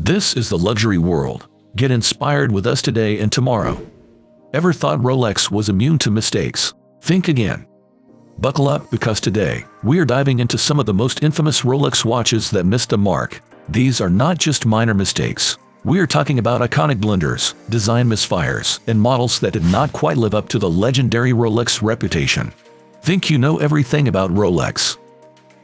This is the luxury world. Get inspired with us today and tomorrow. Ever thought Rolex was immune to mistakes? Think again. Buckle up, because today, we are diving into some of the most infamous Rolex watches that missed the mark. These are not just minor mistakes. We are talking about iconic blunders, design misfires, and models that did not quite live up to the legendary Rolex reputation. Think you know everything about Rolex?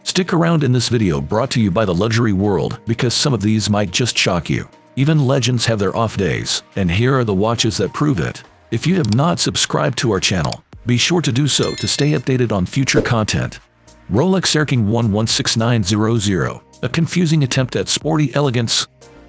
Stick around in this video brought to you by the luxury world, because some of these might just shock you. Even legends have their off days, and here are the watches that prove it. If you have not subscribed to our channel, be sure to do so to stay updated on future content. Rolex King 116900, a confusing attempt at sporty elegance.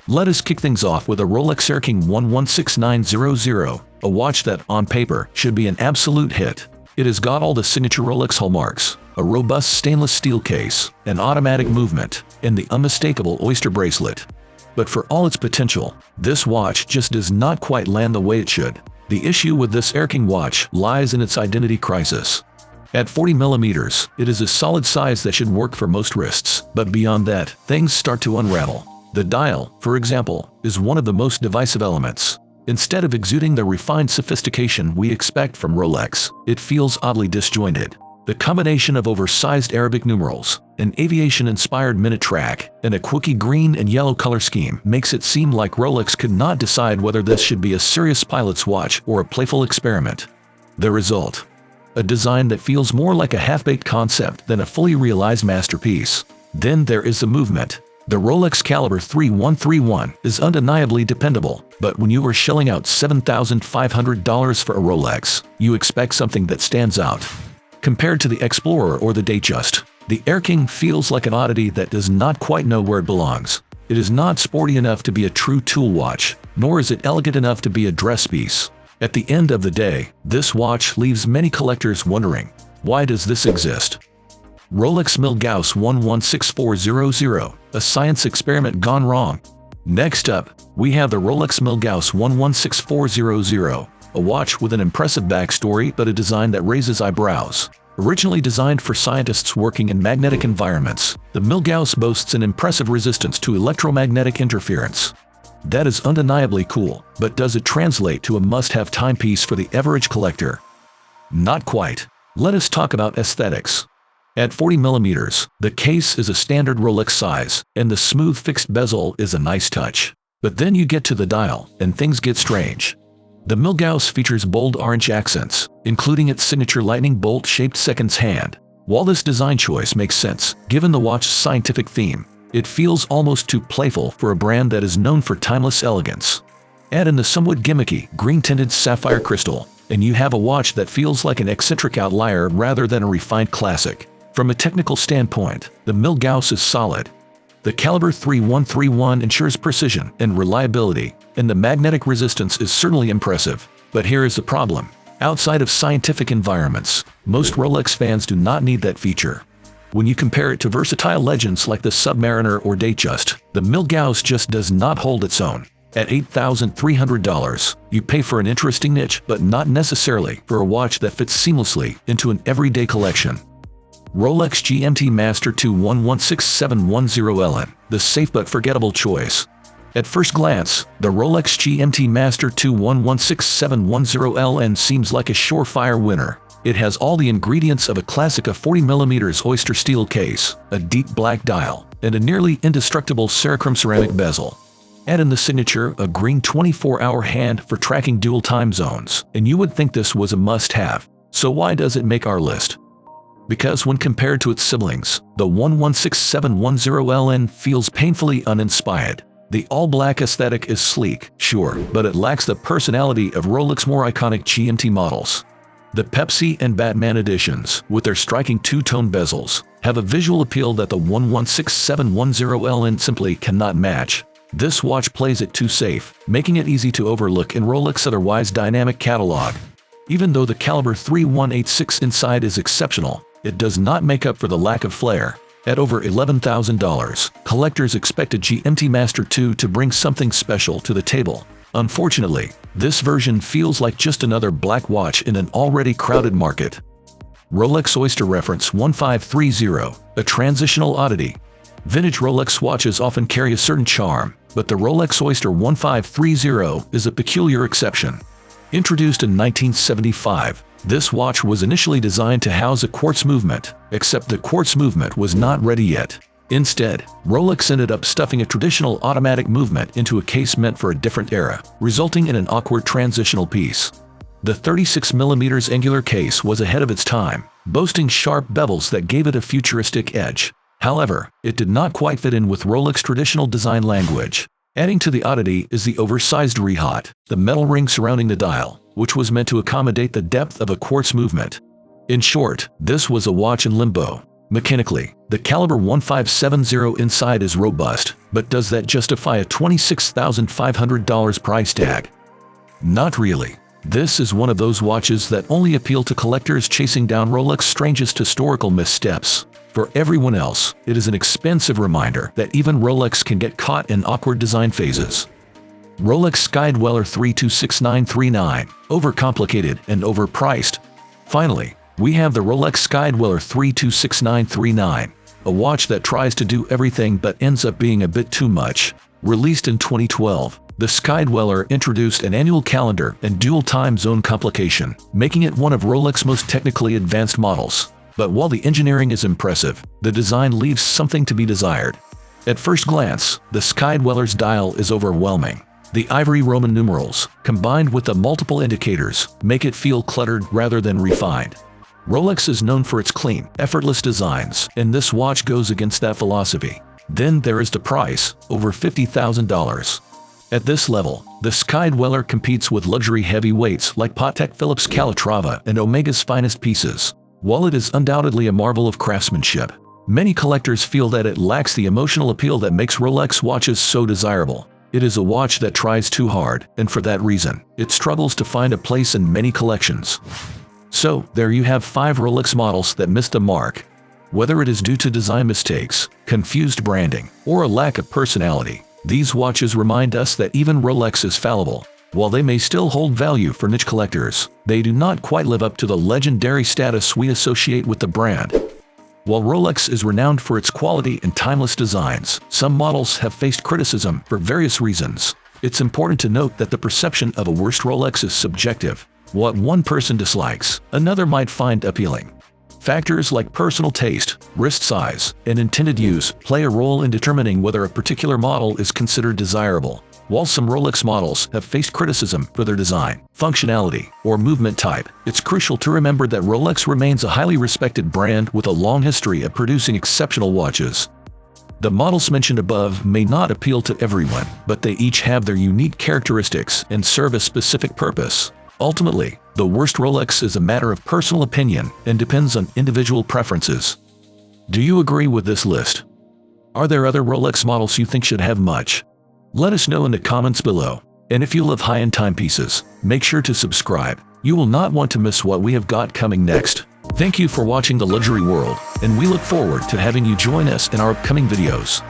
Let us kick things off with a Rolex King 116900, a watch that, on paper, should be an absolute hit. It has got all the signature Rolex hallmarks: a robust stainless steel case, an automatic movement, and the unmistakable Oyster bracelet. But for all its potential, this watch just does not quite land the way it should. The issue with this King watch lies in its identity crisis. At 40mm, it is a solid size that should work for most wrists, but beyond that, things start to unravel. The dial, for example, is one of the most divisive elements. Instead of exuding the refined sophistication we expect from Rolex, it feels oddly disjointed. The combination of oversized Arabic numerals, an aviation-inspired minute track, and a quirky green and yellow color scheme makes it seem like Rolex could not decide whether this should be a serious pilot's watch or a playful experiment. The result? A design that feels more like a half-baked concept than a fully realized masterpiece. Then there is the movement. The Rolex Caliber 3131 is undeniably dependable, but when you are shelling out $7,500 for a Rolex, you expect something that stands out. Compared to the Explorer or the Datejust, the King feels like an oddity that does not quite know where it belongs. It is not sporty enough to be a true tool watch, nor is it elegant enough to be a dress piece. At the end of the day, this watch leaves many collectors wondering, why does this exist? Rolex Milgauss 116400, a science experiment gone wrong. Next up, we have the Rolex Milgauss 116400, a watch with an impressive backstory but a design that raises eyebrows. Originally designed for scientists working in magnetic environments, the Milgauss boasts an impressive resistance to electromagnetic interference. That is undeniably cool, but does it translate to a must-have timepiece for the average collector? Not quite. Let us talk about aesthetics. At 40mm, the case is a standard Rolex size, and the smooth fixed bezel is a nice touch. But then you get to the dial, and things get strange. The Milgauss features bold orange accents, including its signature lightning bolt-shaped seconds hand. While this design choice makes sense, given the watch's scientific theme, it feels almost too playful for a brand that is known for timeless elegance. Add in the somewhat gimmicky, green-tinted sapphire crystal, and you have a watch that feels like an eccentric outlier rather than a refined classic. From a technical standpoint, the Milgauss is solid. The Caliber 3131 ensures precision and reliability, and the magnetic resistance is certainly impressive. But here is the problem. Outside of scientific environments, most Rolex fans do not need that feature. When you compare it to versatile legends like the Submariner or Datejust, the Milgauss just does not hold its own. At $8,300, you pay for an interesting niche, but not necessarily for a watch that fits seamlessly into an everyday collection. Rolex GMT Master 216710LN, the safe but forgettable choice. At first glance, the Rolex GMT Master 216710LN seems like a surefire winner. It has all the ingredients of a classic: a 40mm Oyster steel case, a deep black dial, and a nearly indestructible Cerachrom ceramic bezel. Add in the signature, a green 24-hour hand for tracking dual time zones, and you would think this was a must-have. So why does it make our list? Because when compared to its siblings, the 116710LN feels painfully uninspired. The all-black aesthetic is sleek, sure, but it lacks the personality of Rolex's more iconic GMT models. The Pepsi and Batman editions, with their striking two-tone bezels, have a visual appeal that the 116710LN simply cannot match. This watch plays it too safe, making it easy to overlook in Rolex's otherwise dynamic catalog. Even though the Caliber 3186 inside is exceptional, it does not make up for the lack of flair. At over $11,000, collectors expect a GMT Master 2 to bring something special to the table. Unfortunately, this version feels like just another black watch in an already crowded market. Rolex Oyster Reference 1530, a transitional oddity. Vintage Rolex watches often carry a certain charm, but the Rolex Oyster 1530 is a peculiar exception. Introduced in 1975, this watch was initially designed to house a quartz movement, except the quartz movement was not ready yet. Instead, Rolex ended up stuffing a traditional automatic movement into a case meant for a different era, resulting in an awkward transitional piece. The 36mm angular case was ahead of its time, boasting sharp bevels that gave it a futuristic edge. However, it did not quite fit in with Rolex traditional design language. Adding to the oddity is the oversized rehaut, the metal ring surrounding the dial, which was meant to accommodate the depth of a quartz movement. In short, this was a watch in limbo. Mechanically, the caliber 1570 inside is robust, but does that justify a $26,500 price tag? Not really. This is one of those watches that only appeal to collectors chasing down Rolex's strangest historical missteps. For everyone else, it is an expensive reminder that even Rolex can get caught in awkward design phases. Rolex Sky Dweller 326939, overcomplicated and overpriced. Finally, we have the Rolex Sky Dweller 326939, a watch that tries to do everything but ends up being a bit too much. Released in 2012, the Sky Dweller introduced an annual calendar and dual time zone complication, making it one of Rolex's most technically advanced models. But while the engineering is impressive, the design leaves something to be desired. At first glance, the Sky Dweller's dial is overwhelming. The ivory Roman numerals, combined with the multiple indicators, make it feel cluttered rather than refined. Rolex is known for its clean, effortless designs, and this watch goes against that philosophy. Then there is the price, over $50,000. At this level, the Sky Dweller competes with luxury heavyweights like Patek Philippe's Calatrava and Omega's finest pieces. While it is undoubtedly a marvel of craftsmanship, many collectors feel that it lacks the emotional appeal that makes Rolex watches so desirable. It is a watch that tries too hard, and for that reason, it struggles to find a place in many collections. So, there you have 5 Rolex models that missed the mark. Whether it is due to design mistakes, confused branding, or a lack of personality, these watches remind us that even Rolex is fallible. While they may still hold value for niche collectors, they do not quite live up to the legendary status we associate with the brand. While Rolex is renowned for its quality and timeless designs, some models have faced criticism for various reasons. It's important to note that the perception of a worst Rolex is subjective. What one person dislikes, another might find appealing. Factors like personal taste, wrist size, and intended use play a role in determining whether a particular model is considered desirable. While some Rolex models have faced criticism for their design, functionality, or movement type, it's crucial to remember that Rolex remains a highly respected brand with a long history of producing exceptional watches. The models mentioned above may not appeal to everyone, but they each have their unique characteristics and serve a specific purpose. Ultimately, the worst Rolex is a matter of personal opinion and depends on individual preferences. Do you agree with this list? Are there other Rolex models you think should have much? Let us know in the comments below. And if you love high-end timepieces, make sure to subscribe. You will not want to miss what we have got coming next. Thank you for watching The Luxury World, and we look forward to having you join us in our upcoming videos.